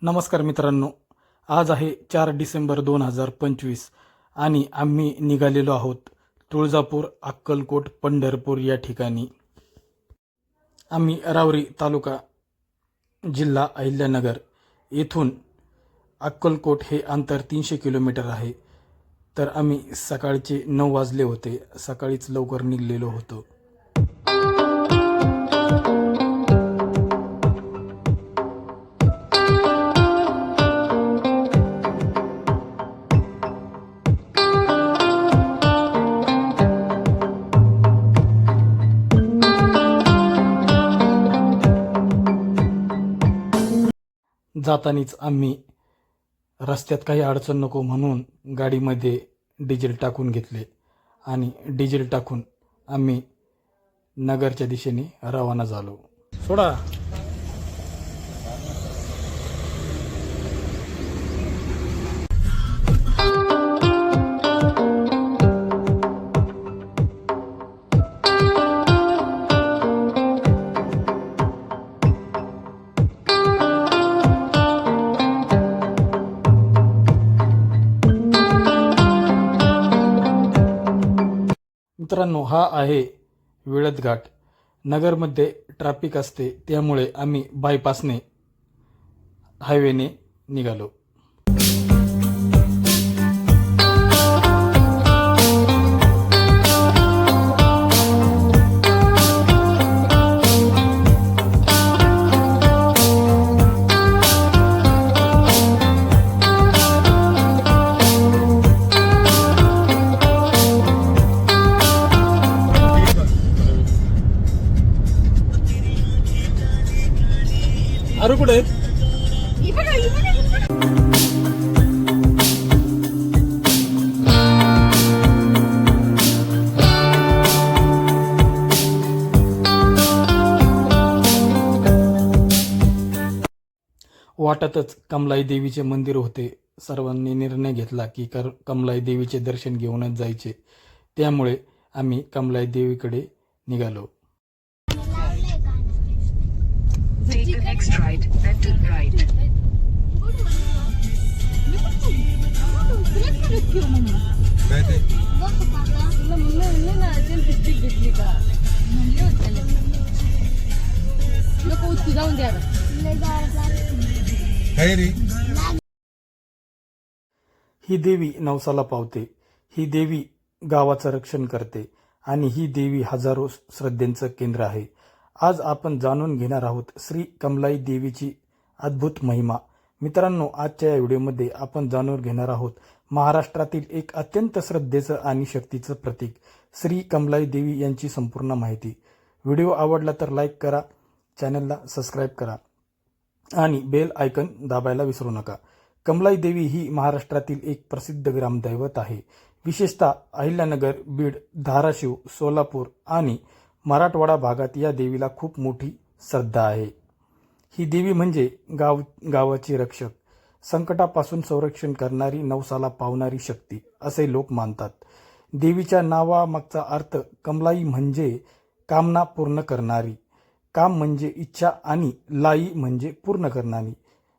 नमस्कार मित्रांनो, आज आहे 4 डिसेंबर 2025 आणि आम्ही निघालेलो आहोत तुळजापूर, अक्कलकोट, पंढरपूर या ठिकाणी. आम्ही रावरी तालुका, जिल्हा अहिल्यानगर येथून अक्कलकोट हे अंतर 300 किलोमीटर आहे. तर आम्ही सकाळचे 9 वाजले होते, सकाळीच लवकर निघलेलो होतो. जातानीच आम्ही रस्त्यात काही अडचण नको म्हणून गाडीमध्ये डिझेल टाकून घेतले आणि डिझेल टाकून आम्ही नगरच्या दिशेने रवाना झालो. सोडा. मित्रांनो, हा आहे विळद घाट. नगरमध्ये ट्रॅफिक असते, त्यामुळे आम्ही बायपासने हायवेने निघालो. अरे कुठे वाटतच कमलाई देवीचे मंदिर होते. सर्वांनी निर्णय घेतला की कमलाई देवीचे दर्शन घेऊनच जायचे. त्यामुळे आम्ही कमलाई देवीकडे निघालो. Take the next right, then turn right. ही देवी नवसाला पावते. ही देवी गावाचं रक्षण करते आणि ही देवी हजारो श्रद्धेचं केंद्र आहे. आज आपण जाणून घेणार आहोत श्री कमलाई देवीची अद्भुत महिमा. मित्रांनो, आजच्या या व्हिडिओमध्ये आपण जाणून घेणार आहोत महाराष्ट्रातील एक अत्यंत श्रद्धेचं आणि शक्तीचं प्रतीक श्री कमलाई देवी यांची संपूर्ण माहिती. व्हिडिओ आवडला तर लाईक करा, चॅनलला सबस्क्राईब करा आणि बेल आयकन दाबायला विसरू नका. कमलाई देवी ही महाराष्ट्रातील एक प्रसिद्ध ग्रामदैवत आहे. विशेषतः अहिल्यानगर, बीड, धाराशिव, सोलापूर आणि मराठवाडा भागात या देवीला खूप मोठी श्रद्धा आहे. ही देवी म्हणजे गावाची रक्षक, संकटापासून संरक्षण करणारी, नवसाला पावणारी शक्ती असे लोक मानतात. देवीच्या नावामागचा अर्थ कमलाई म्हणजे कामना पूर्ण करणारी, काम म्हणजे इच्छा आणि लाई म्हणजे पूर्ण करणारी.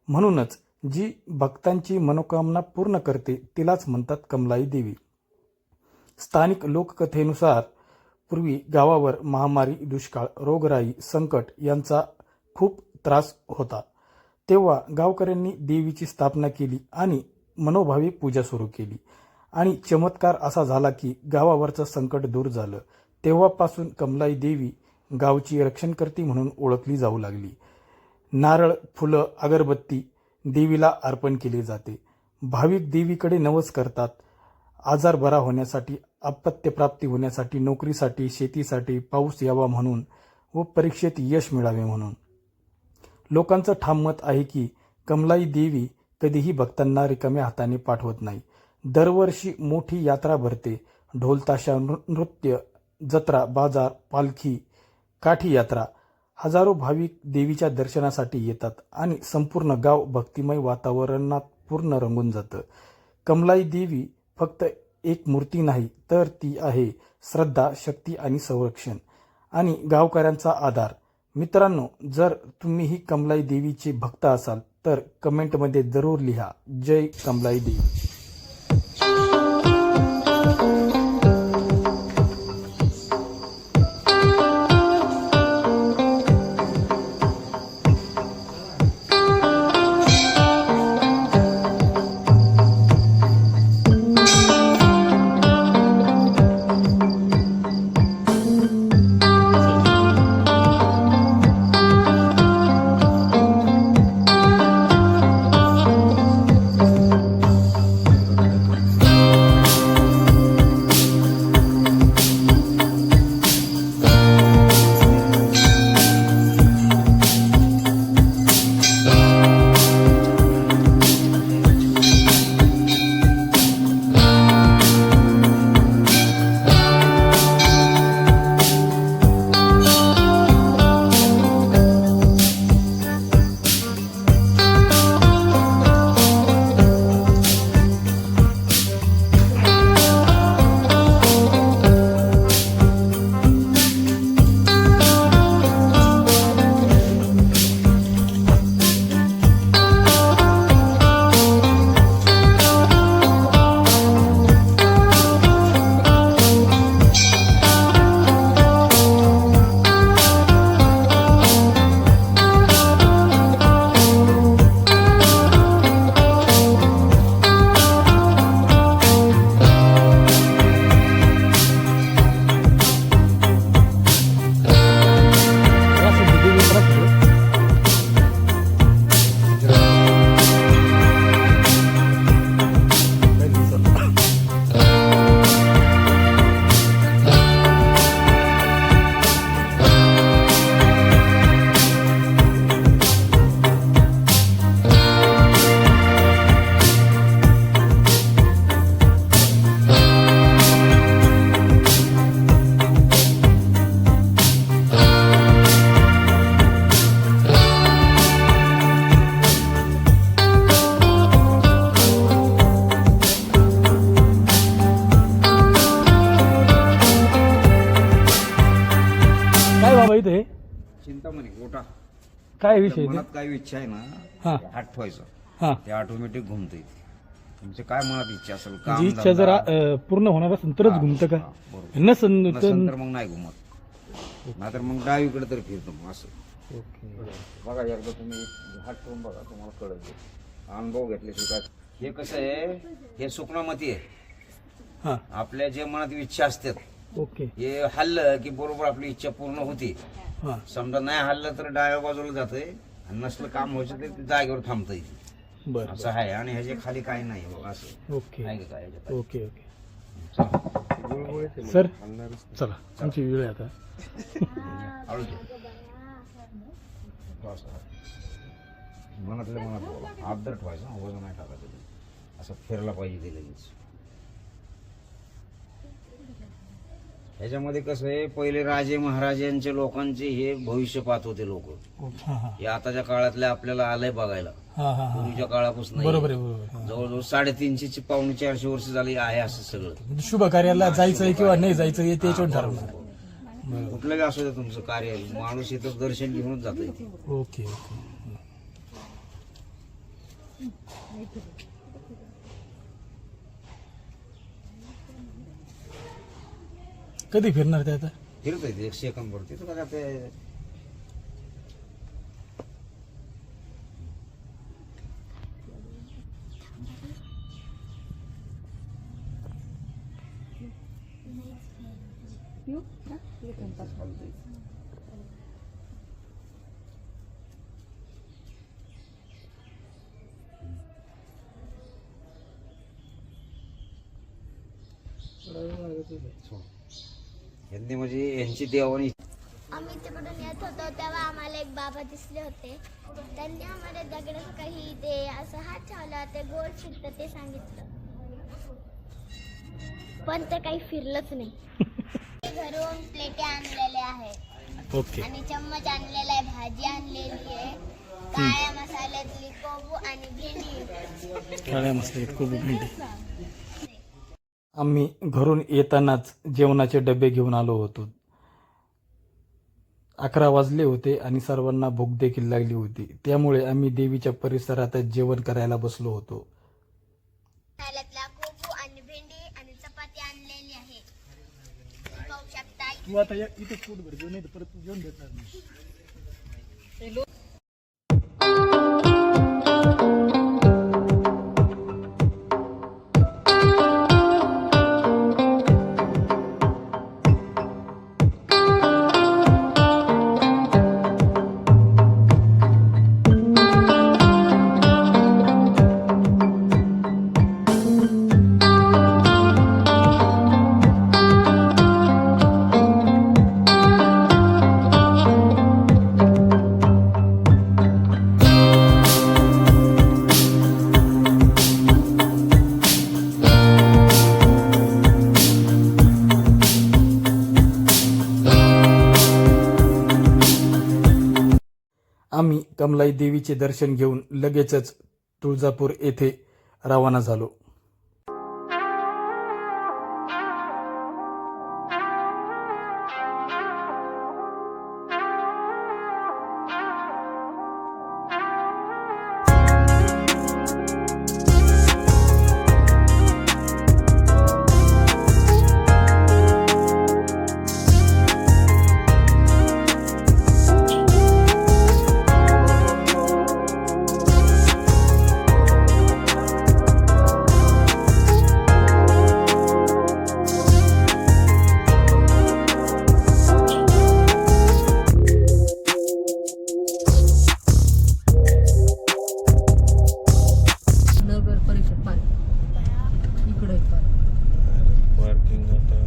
म्हणूनच जी भक्तांची मनोकामना पूर्ण करते तिलाच म्हणतात कमलाई देवी. स्थानिक लोककथेनुसार पूर्वी गावावर महामारी, दुष्काळ, रोगराई, संकट यांचा खूप त्रास होता. तेव्हा गावकऱ्यांनी देवीची स्थापना केली आणि मनोभावे पूजा सुरू केली आणि चमत्कार असा झाला की गावावरचं संकट दूर झालं. तेव्हापासून कमलाई देवी गावची रक्षणकर्ती म्हणून ओळखली जाऊ लागली. नारळ, फुलं, अगरबत्ती देवीला अर्पण केले जाते. भाविक देवीकडे नवस करतात. आजार बरा होण्यासाठी, अपत्य प्राप्ती होण्यासाठी, नोकरीसाठी, शेतीसाठी, पाऊस यावा म्हणून व परीक्षेत यश मिळावे म्हणून. लोकांचं ठाम मत आहे की कमलाई देवी कधीही भक्तांना रिकाम्या हाताने पाठवत नाही. दरवर्षी मोठी यात्रा भरते. ढोल ताशा, नृत्य, जत्रा, बाजार, पालखी, काठी यात्रा. हजारो भाविक देवीच्या दर्शनासाठी येतात आणि संपूर्ण गाव भक्तिमय वातावरणात पूर्ण रंगून जातं. कमलाई देवी फक्त एक मूर्ती नाही, तर ती आहे श्रद्धा, शक्ती आणि संरक्षण आणि गावकऱ्यांचा आधार. मित्रांनो, जर तुम्हीही कमलाई देवीचे भक्त असाल तर कमेंटमध्ये जरूर लिहा. जय कमलाई देवी. काय बाबा इथे चिंतामणी गोटा काय विषय ते? मनात काय इच्छा आहे ना हा ते हात ठेवायचं हा ते ऑटोमॅटिक घुमतं इथे. तुमची काय मनात इच्छा असेल जी काम इच्छा जर पूर्ण होणार असेल तरच घुमतं का? नसन तर नसेल तर मग नाही घुमत, नाहीतर मग डावीकडे तर फिरतो मग असं. बघा एकदा तुम्ही हात ठेवून बघा, तुम्हाला कळत अनुभव घेतल्याशिवाय काय. हे कसं आहे, हे सुकणामती आहे. हा आपल्या जे मनात इच्छा असतात ओके हे हल्लं की बरोबर आपली इच्छा पूर्ण होती. हा समजा नाही हल्लं तर डाव्या बाजूला जातंय आणि नसलं काम व्हायचं तर ते जागेवर थांबतंय. बरं असं आहे आणि ह्याच्या खाली काही नाही बघा असं ओके आहे का काय ह्याच्या खाली? ओके ओके चला. सर चला आमची वेळ आहे आता. हळूच ये. बस. मनातल्या मनात बोला, आदर ठेवायचं, वजन नाही टाकायचं, असं फिरला पाहिजे ते लगेच. ह्याच्यामध्ये कसं आहे, पहिले राजे महाराजांचे लोकांचे हे भविष्य पाहत होते लोक. हा हा हे आताच्या काळातल्या आपल्याला आलंय बघायला. हा हा हा पूर्वीच्या काळापासून नाही. बरोबर आहे बरोबर आहे. जवळजवळ 350 पावणे 400 वर्ष झाली आहे असं सगळं. म्हणजे शुभ कार्याला जायचंय किंवा नाही जायचं हे त्याच्यावर ठरवणार. बरोबर. कुठलंही असू दे तुमचं कार्य, माणूस इथं दर्शन घेऊनच जात इथे. ओके ओके कधी फिरणार ते आता? फिरतोय ते 1 सेकंद वरती तर काय ते. यांनी म्हणजे यांची देवानी आम्ही तिकडून येत होतो तेव्हा आम्हाला एक बाबा दिसले होते. त्यांनी आम्हाला दगडात काही ते असं हात ठेवला, ते गोल फिरतं ते सांगितलं, पण ते काही फिरलंच नाही. घरून प्लेटे आणलेले आहेत ओके आणि चम्मच आणलेला आहे, भाजी आणलेली आहे, काळ्या मसाल्यातली कोबू आणि भेंडी. काळ्या मसाल्यात खूप भेंडी. आम्ही घरून येतानाच जेवणाचे डबे घेऊन आलो होतो. 11 वाजले होते आणि सर्वांना भूक देखील लागली होती. त्यामुळे आम्ही देवीच्या परिसरातच जेवण करायला बसलो होतो. सॅलडला कोबू आणि भेंडी आणि चपाती आणलेली आहे. तुम्ही पाहू शकता. तू आता इथे फूड भर घेऊन परत जेवण भेटणार नाही. आम्ही कमलाई देवीचे दर्शन घेऊन लगेचच तुळजापूर येथे रवाना झालो. नगर परिषद पार्क इकडे पार्क. पार्किंग आता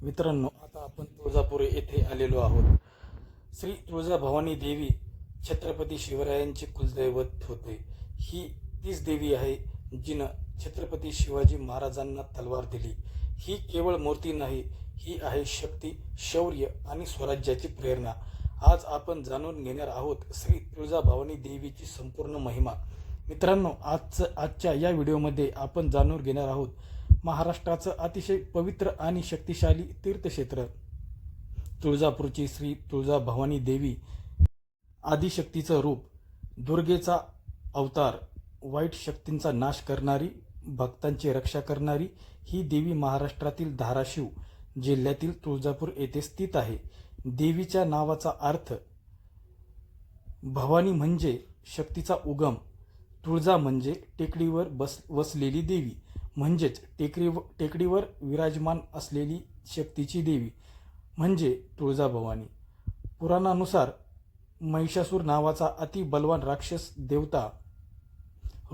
मित्रांनो, आता आपण तुळजापूर येथे आलेलो आहोत. श्री तुळजाभवानी देवी छत्रपती शिवरायांचे कुलदैवत होते. ही तीच देवी आहे जिनं छत्रपती शिवाजी महाराजांना तलवार दिली. ही केवळ मूर्ती नाही, ही आहे शक्ती, शौर्य आणि स्वराज्याची प्रेरणा. आज आपण जाणून घेणार आहोत श्री तुळजाभवानी देवीची संपूर्ण महिमा. मित्रांनो, आजच्या या व्हिडिओमध्ये आपण जाणून घेणार आहोत महाराष्ट्राचं अतिशय पवित्र आणि शक्तिशाली तीर्थक्षेत्र तुळजापूरची श्री तुळजाभवानी देवी. आदिशक्तीचं रूप, दुर्गेचा अवतार, वाईट शक्तींचा नाश करणारी, भक्तांची रक्षा करणारी ही देवी महाराष्ट्रातील धाराशिव जिल्ह्यातील तुळजापूर येथे स्थित आहे. देवीच्या नावाचा अर्थ भवानी म्हणजे शक्तीचा उगम, तुळजा म्हणजे टेकडीवर वसलेली देवी, म्हणजेच टेकडीवर विराजमान असलेली शक्तीची देवी म्हणजे तुळजाभवानी. पुराणानुसार महिषासूर नावाचा अति बलवान राक्षस देवता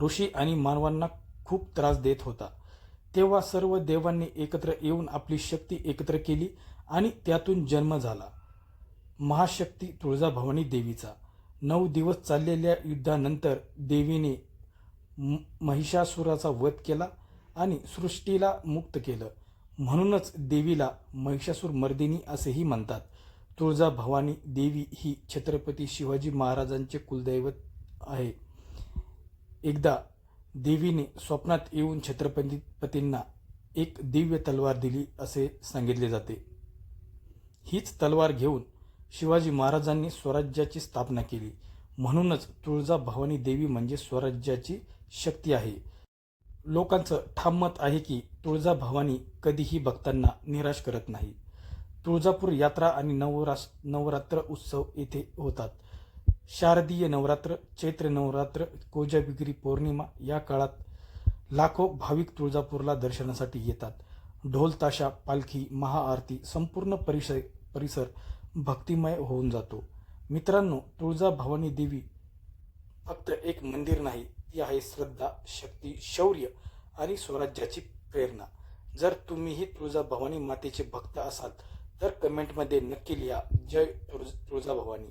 ऋषी आणि मानवांना खूप त्रास देत होता. तेव्हा सर्व देवांनी एकत्र येऊन आपली शक्ती एकत्र केली आणि त्यातून जन्म झाला महाशक्ती तुळजाभवानी देवीचा. 9 दिवस चाललेल्या युद्धानंतर देवीने महिषासुराचा वध केला आणि सृष्टीला मुक्त केलं. म्हणूनच देवीला महिषासूर मर्दिनी असेही म्हणतात. तुळजाभवानी देवी ही छत्रपती शिवाजी महाराजांचे कुलदैवत आहे. एकदा देवीने स्वप्नात येऊन छत्रपतींना एक दिव्य तलवार दिली असे सांगितले जाते. हीच तलवार घेऊन शिवाजी महाराजांनी स्वराज्याची स्थापना केली. म्हणूनच तुळजाभवानी देवी म्हणजे स्वराज्याची शक्ती आहे. लोकांचं ठाम मत आहे की तुळजाभवानी कधीही भक्तांना निराश करत नाही. तुळजापूर यात्रा आणि नवरात्र उत्सव येथे होतात. शारदीय नवरात्र, चैत्र नवरात्र, कोजागिरी पौर्णिमा या काळात लाखो भाविक तुळजापूरला दर्शनासाठी येतात. ढोल ताशा, पालखी, महाआरती, संपूर्ण परिसर भक्तिमय होऊन जातो. मित्रांनो, तुळजाभवानी देवी फक्त एक मंदिर नाही, ती आहे श्रद्धा, शक्ती, शौर्य आणि स्वराज्याची प्रेरणा. जर तुम्हीही तुळजाभवानी मातेचे भक्त असाल तर कमेंटमध्ये नक्की लिहा, जय तुळजाभवानी.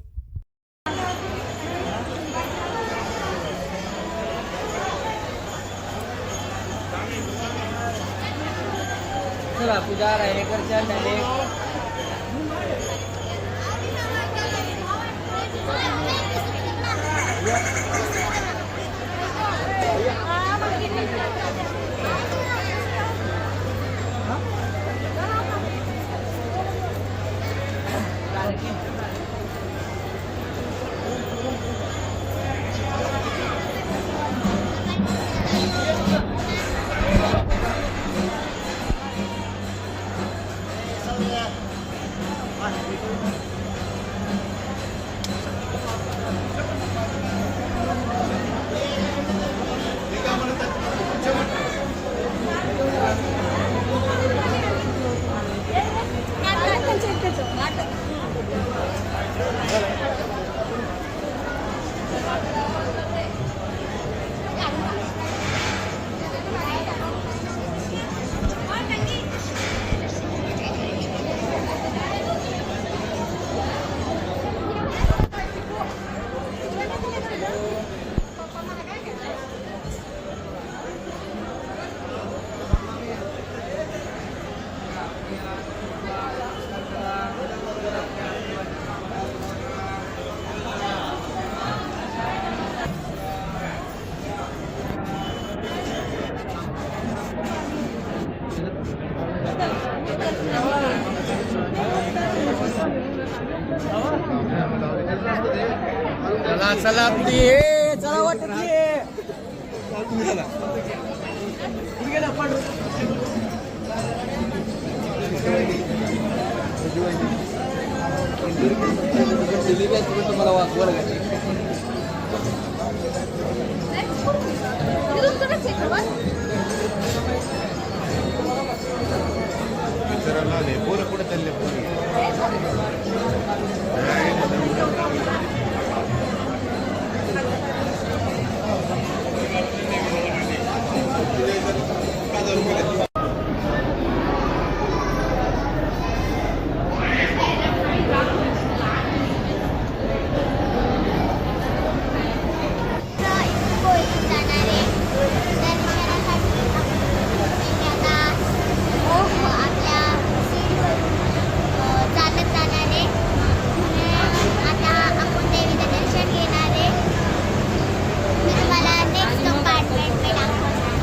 चला पूजा राहिले करच्या झाले. चला आपली चला वाटत तुम्हाला वाचवा पोरं कुठे चालले जाणारे दर्शनासाठी आता आपल्या चालत जाणारे आता आपण देवीचं दर्शन घेणारे मी तुम्हाला नेक्स्ट कंपार्टमेंट मी दाखवणार.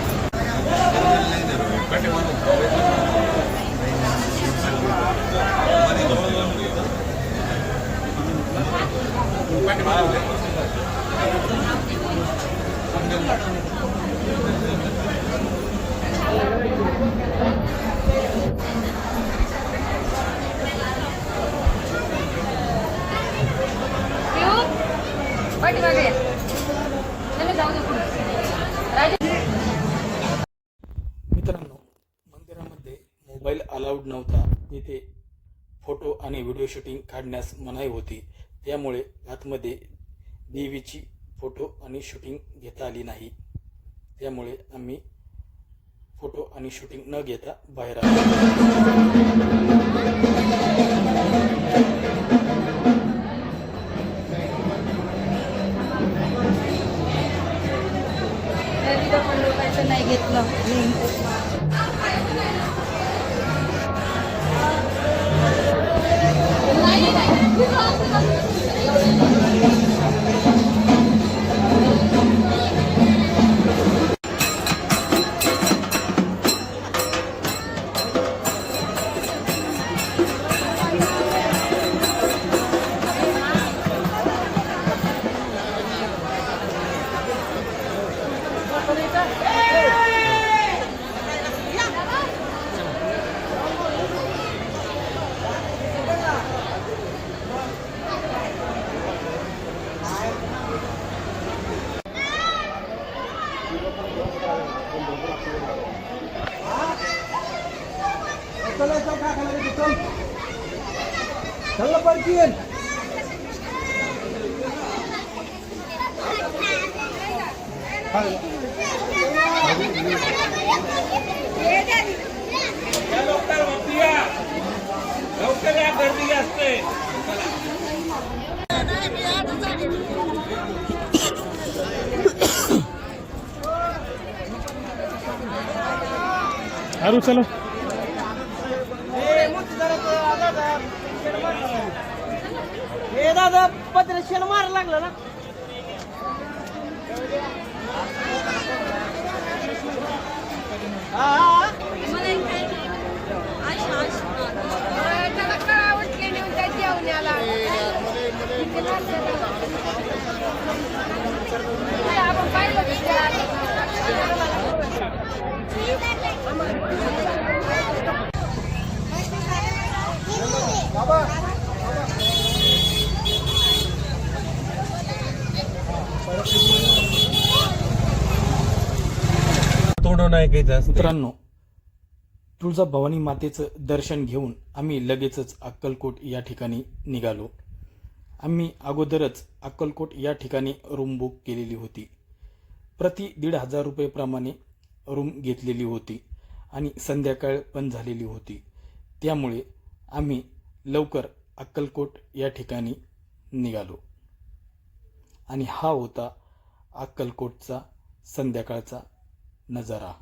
मित्रांनो, मंदिरामध्ये मोबाईल अलाउड नव्हता. तिथे फोटो आणि व्हिडिओ शूटिंग काढण्यास मनाई होती. त्यामुळे आतमध्ये देवीची फोटो आणि शूटिंग घेता आली नाही. त्यामुळे आम्ही फोटो आणि शूटिंग न घेता बाहेर आलो. नाही घेतलं. अरू चलो हे दादा पत्र शेण मार लागलं ना. तोडू नाही काही जास्त. मित्रांनो, तुळजाभवानी मातेचं दर्शन घेऊन आम्ही लगेचच अक्कलकोट या ठिकाणी निघालो. आम्ही अगोदरच अक्कलकोट या ठिकाणी रूम बुक केलेली होती. प्रति 1,500 रुपये प्रमाणे रूम घेतलेली होती आणि संध्याकाळ पण झालेली होती. त्यामुळे आम्ही लवकर अक्कलकोट या ठिकाणी निघालो आणि हा होता अक्कलकोटचा संध्याकाळचा नजारा.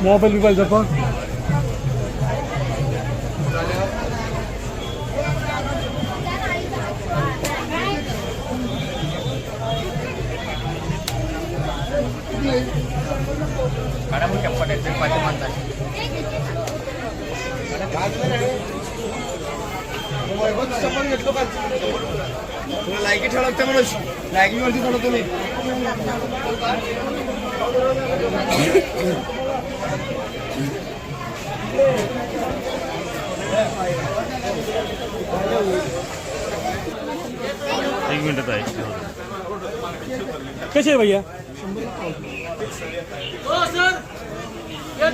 मोबाईल बिबाईल जपा. लायकी ठेवलं म्हणून लायकीवरती थोडं तुम्ही एक मिनिट आहे. कसे आहे भैया? ये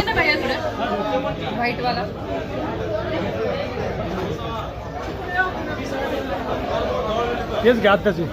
ना भैया थोड़ा व्हाइट वाला. तेच घ्या आत्ताची.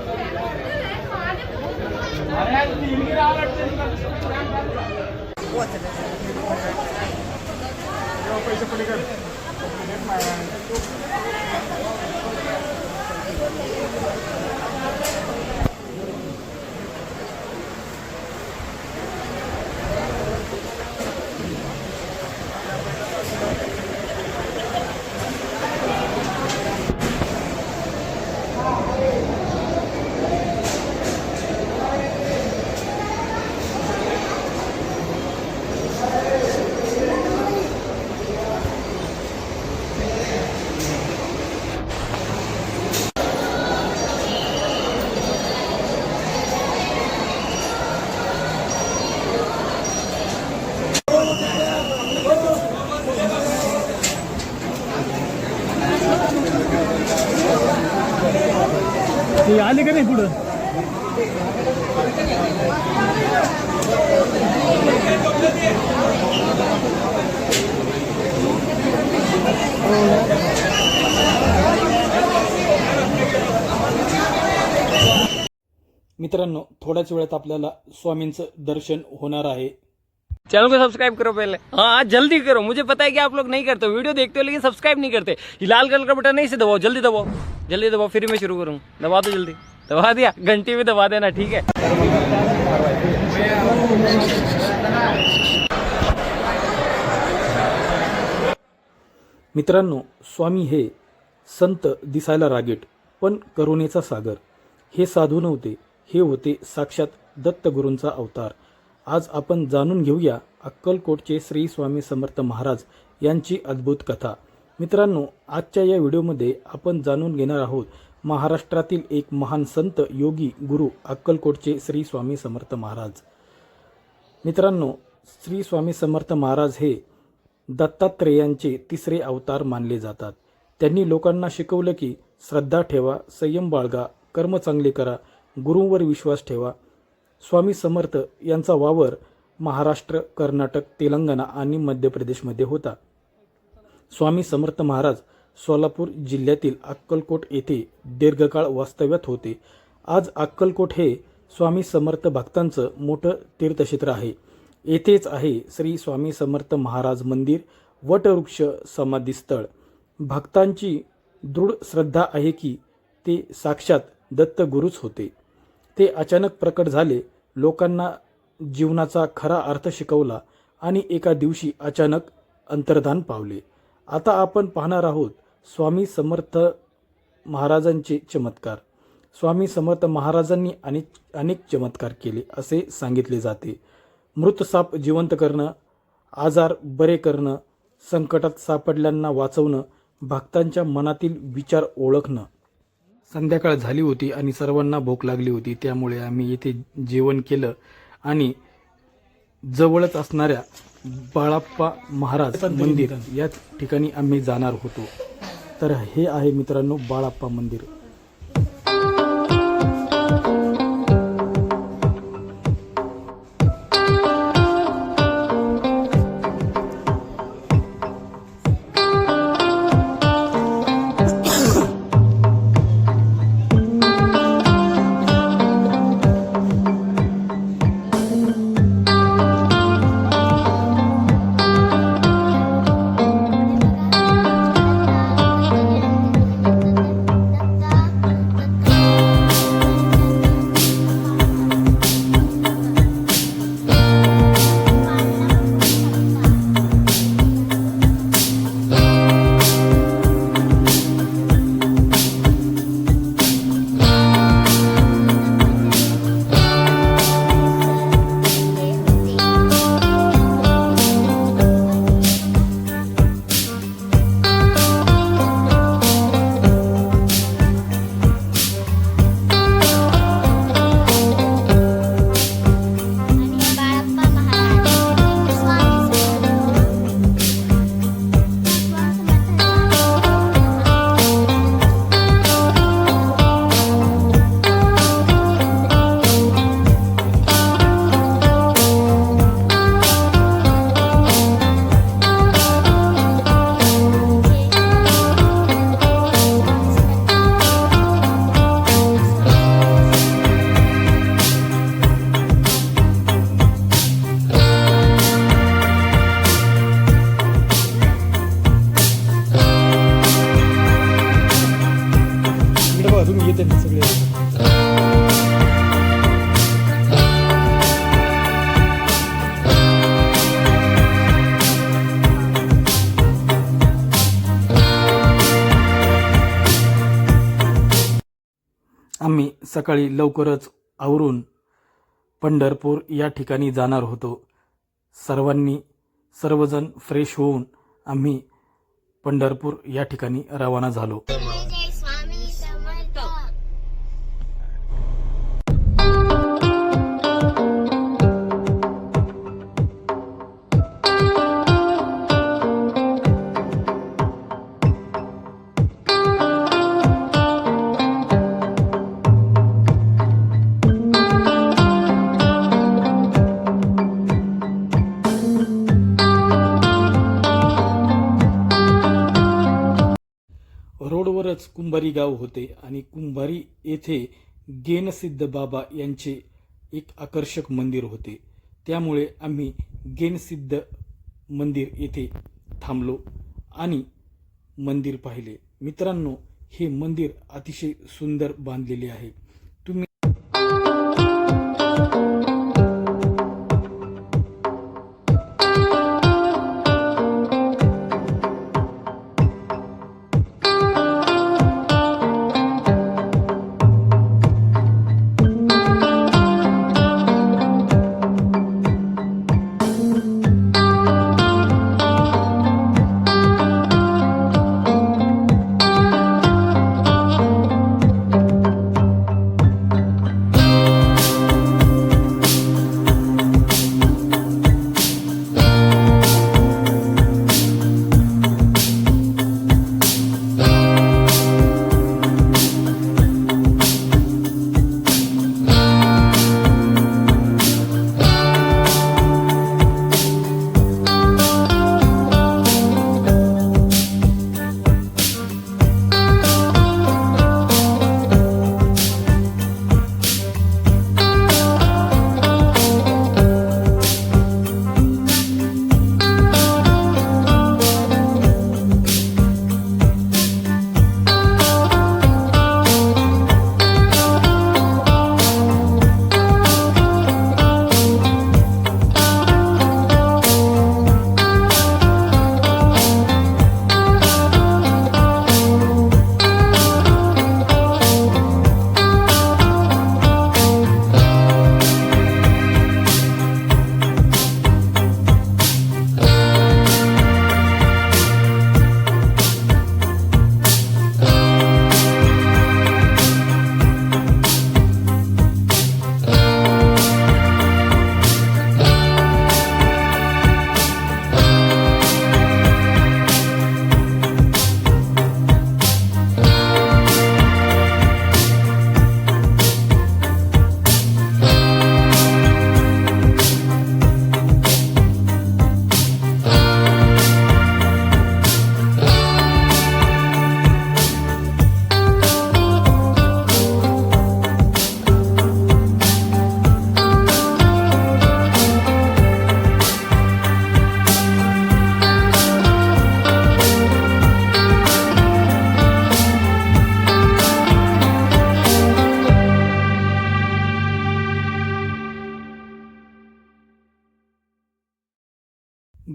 ते आले का नाही पुढं? मित्रांनो, थोड्याच वेळात आपल्याला स्वामींचं दर्शन होणार आहे. चैनल को सब्सक्राइब करो पहले. हाँ जल्दी करो, मुझे पता है कि आप लोग नहीं करते हो, वीडियो देखते हो लेकिन सब्सक्राइब नहीं करते. ये लाल कलर का बटन नहीं से दबाओ, जल्दी दबाओ, जल्दी दबाओ, फिर मैं शुरू करूँ. दबा दो जल्दी. दबा दिया, घंटी भी दबा देना, ठीक है. मित्रांनो, स्वामी हे संत दिसायला रागीट पण करुणेचा सागर. हे साधू नव्हते, हे होते साक्षात दत्तगुरूंचा अवतार. आज आपण जाणून घेऊया अक्कलकोटचे श्री स्वामी समर्थ महाराज यांची अद्भुत कथा. मित्रांनो, आजच्या या व्हिडिओमध्ये आपण जाणून घेणार आहोत महाराष्ट्रातील एक महान संत, योगी, गुरु अक्कलकोटचे श्री स्वामी समर्थ महाराज. मित्रांनो, श्री स्वामी समर्थ महाराज हे दत्तात्रेयांचे तिसरे अवतार मानले जातात. त्यांनी लोकांना शिकवलं की श्रद्धा ठेवा, संयम बाळगा, कर्म चांगले करा, गुरूंवर विश्वास ठेवा. स्वामी समर्थ यांचा वावर महाराष्ट्र, कर्नाटक, तेलंगणा आणि मध्य प्रदेशमध्ये होता. स्वामी समर्थ महाराज सोलापूर जिल्ह्यातील अक्कलकोट येथे दीर्घकाळ वास्तव्यात होते. आज अक्कलकोट हे स्वामी समर्थ भक्तांचं मोठं तीर्थक्षेत्र आहे. येथेच आहे श्री स्वामी समर्थ महाराज मंदिर, वटवृक्ष, समाधीस्थळ. भक्तांची दृढ श्रद्धा आहे की ते साक्षात दत्तगुरूच होते. ते अचानक प्रकट झाले, लोकांना जीवनाचा खरा अर्थ शिकवला आणि एका दिवशी अचानक अंतर्धान पावले. आता आपण पाहणार आहोत स्वामी समर्थ महाराजांचे चमत्कार. स्वामी समर्थ महाराजांनी अनेक चमत्कार केले असे सांगितले जाते. मृत साप जिवंत करणं, आजार बरे करणं, संकटात सापडल्यांना वाचवणं, भक्तांच्या मनातील विचार ओळखणं. संध्याकाळ झाली होती आणि सर्वांना भूक लागली होती, त्यामुळे आम्ही येथे जेवण केलं आणि जवळच असणाऱ्या बाळाप्पा महाराज मंदिर या ठिकाणी आम्ही जाणार होतो. तर हे आहे मित्रांनो बाळाप्पा मंदिर. तुम्ही येते सगळे. आम्ही सकाळी लवकरच आवरून पंढरपूर या ठिकाणी जाणार होतो. सर्वजण फ्रेश होऊन आम्ही पंढरपूर या ठिकाणी रवाना झालो. जय स्वामी समर्थ. रोडवरच कुंभारी गाव होते आणि कुंभारी येथे गेनसिद्ध बाबा यांचे एक आकर्षक मंदिर होते. त्यामुळे आम्ही गेनसिद्ध मंदिर येथे थांबलो आणि मंदिर पाहिले. मित्रांनो, हे मंदिर अतिशय सुंदर बांधलेले आहे. तुम्ही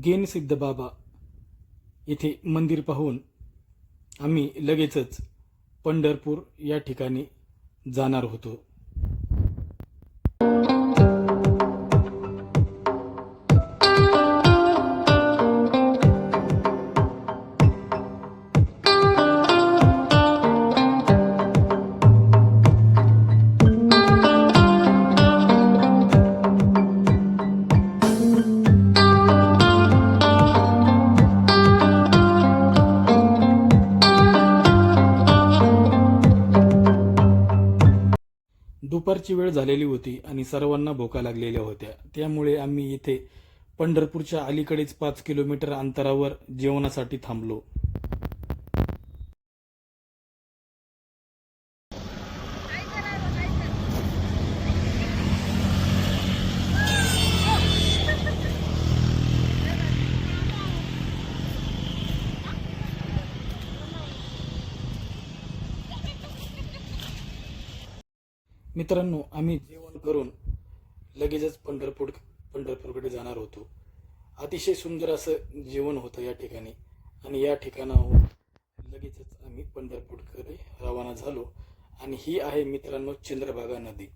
गेनसिद्ध बाबा येथे मंदिर पाहून आम्ही लगेचच पंढरपूर या ठिकाणी जाणार होतो. दुपारची वेळ झालेली होती आणि सर्वांना भोका लागलेल्या होत्या. त्यामुळे आम्ही येथे पंढरपूरच्या अलीकडेच 5 किलोमीटर अंतरावर जेवणासाठी थांबलो. मित्रांनो, आम्ही जेवण करून लगेचच पंढरपूरकडे जाणार होतो. अतिशय सुंदर असं जेवण होतं या ठिकाणी आणि या ठिकाणाहून लगेचच आम्ही पंढरपूरकडे रवाना झालो. आणि ही आहे मित्रांनो चंद्रभागा नदी.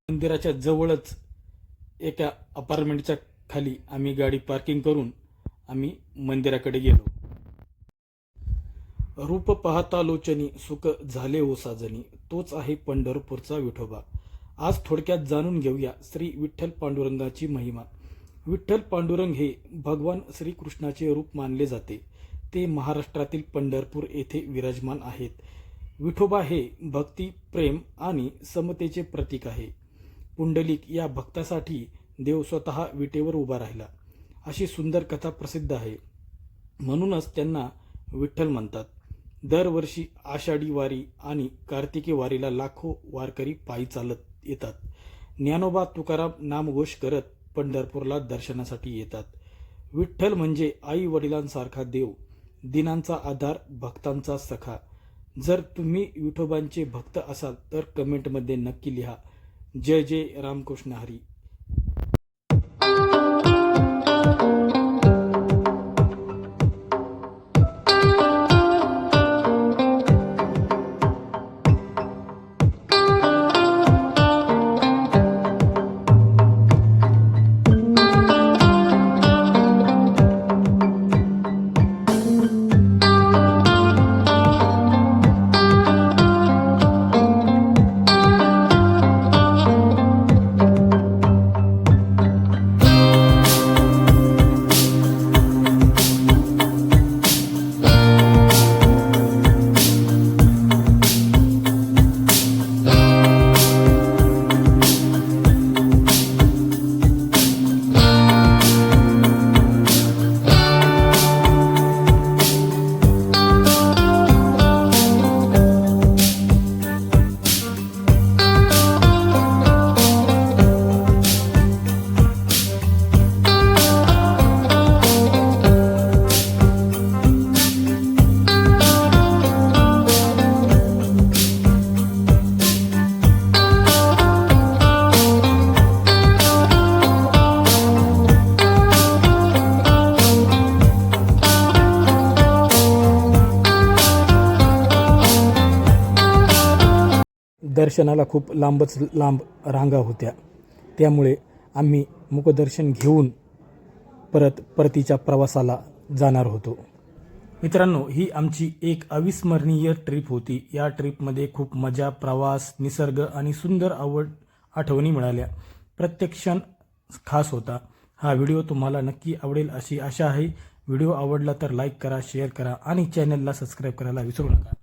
मंदिराच्या जवळच एका अपार्टमेंटच्या खाली आम्ही गाडी पार्किंग करून आम्ही मंदिराकडे गेलो. रूप पाहता लोचनी सुख झाले ओ साजनी, तोच आहे पंढरपूरचा विठोबा. आज थोडक्यात जाणून घेऊया श्री विठ्ठल पांडुरंगाची महिमा. विठ्ठल पांडुरंग हे भगवान श्रीकृष्णाचे रूप मानले जाते. ते महाराष्ट्रातील पंढरपूर येथे विराजमान आहेत. विठोबा हे भक्ती, प्रेम आणि समतेचे प्रतीक आहे. पुंडलिक या भक्तासाठी देव स्वतः विटेवर उभा राहिला, अशी सुंदर कथा प्रसिद्ध आहे. म्हणूनच त्यांना विठ्ठल म्हणतात. दरवर्षी आषाढी वारी आणि कार्तिकी वारीला लाखो वारकरी पायी चालत येतात. ज्ञानोबा तुकाराम नामघोष करत पंढरपूरला दर्शनासाठी येतात. विठ्ठल म्हणजे आई वडिलांसारखा देव, दिनांचा आधार, भक्तांचा सखा. जर तुम्ही विठोबांचे भक्त असाल तर कमेंटमध्ये नक्की लिहा. जय जय रामकृष्ण हरी. दर्शनाला खूप लांब रांगा होत्या. त्यामुळे आम्ही मुखदर्शन घेऊन परतीच्या प्रवासाला जाणार होतो. मित्रांनो, ही आमची एक अविस्मरणीय ट्रिप होती. या ट्रिपमध्ये खूप मजा, प्रवास, निसर्ग आणि सुंदर आठवणी मिळाल्या. प्रत्येक क्षण खास होता. हा व्हिडिओ तुम्हाला नक्की आवडेल अशी आशा आहे. व्हिडिओ आवडला तर लाईक करा, शेअर करा आणि चॅनलला सबस्क्राईब करायला विसरू नका.